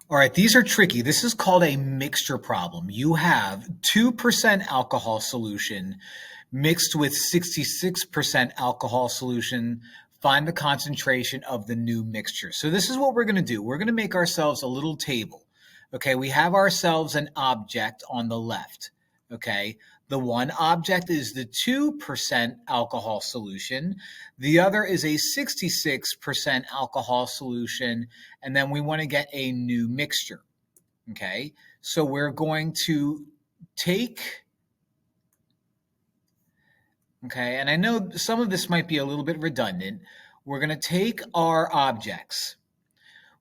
All right, these are tricky. This is called a mixture problem. You have 2% alcohol solution mixed with 66% alcohol solution. Find the concentration of the new mixture. So this is what we're going to do. We're going to make ourselves a little table. Okay, we have ourselves an object on the left. Okay, the one object is the 2% alcohol solution. The other is a 66% alcohol solution. And then we want to get a new mixture. Okay, so we're going to take, okay, and I know some of this might be a little bit redundant. We're going to take our objects.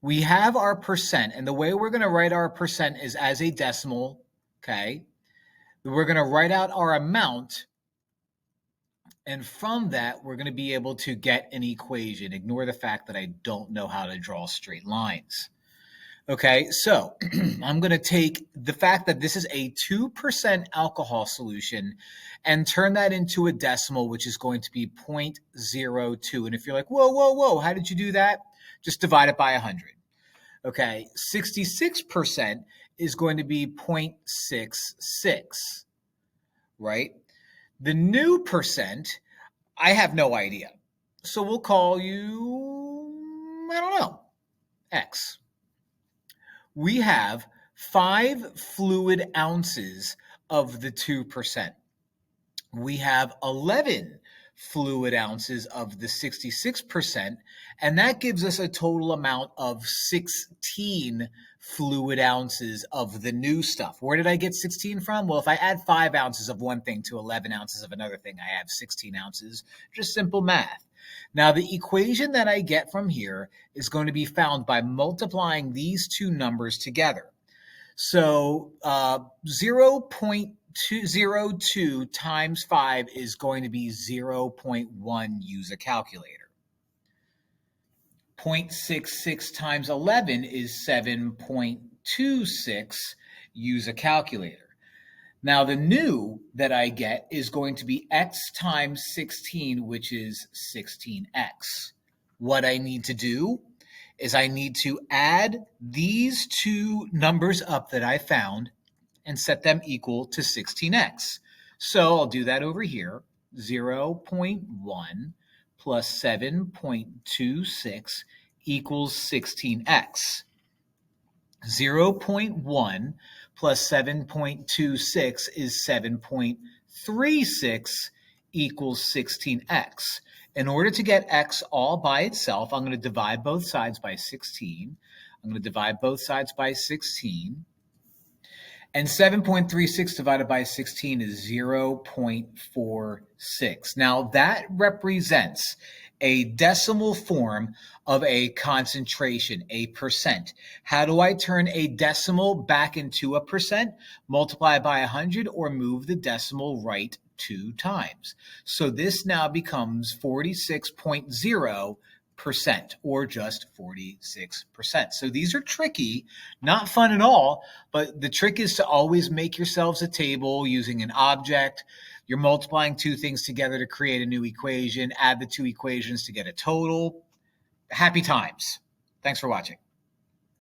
We have our percent, and the way we're going to write our percent is as a decimal, okay? We're going to write out our amount, and from that, we're going to be able to get an equation. Ignore the fact that I don't know how to draw straight lines. Okay, so I'm going to take the fact that this is a 2% alcohol solution and turn that into a decimal, which is going to be 0.02. And if you're like, whoa, how did you do that? Just divide it by 100. Okay, 66% is going to be 0.66, right? The new percent, I have no idea. So we'll call you, I don't know, X. We have 5 fluid ounces of the 2%. We have 11 fluid ounces of the 66%, and that gives us a total amount of 16 fluid ounces of the new stuff. Where did I get 16 from? Well, if I add 5 ounces of one thing to 11 ounces of another thing, I have 16 ounces. Just simple math. Now, the equation that I get from here is going to be found by multiplying these two numbers together. So 0.202 times 5 is going to be 0.1. Use a calculator. 0.66 times 11 is 7.26. Use a calculator. Now, the new that I get is going to be x times 16, which is 16x. What I need to do is I need to add these two numbers up that I found and set them equal to 16x. So I'll do that over here. 0.1 plus 7.26 equals 16x. 0.1 plus 7.26 is 7.36 equals 16x. In order to get x all by itself, I'm going to divide both sides by 16. I'm going to divide both sides by 16. And 7.36 divided by 16 is 0.46. Now, that represents a decimal form of a concentration, a percent. How do I turn a decimal back into a percent? Multiply by 100 or move the decimal right 2 times. So this now becomes 46.0%, or just 46%. So these are tricky, not fun at all, but the trick is to always make yourselves a table using an object. You're multiplying two things together to create a new equation, add the two equations to get a total. Happy times. Thanks for watching.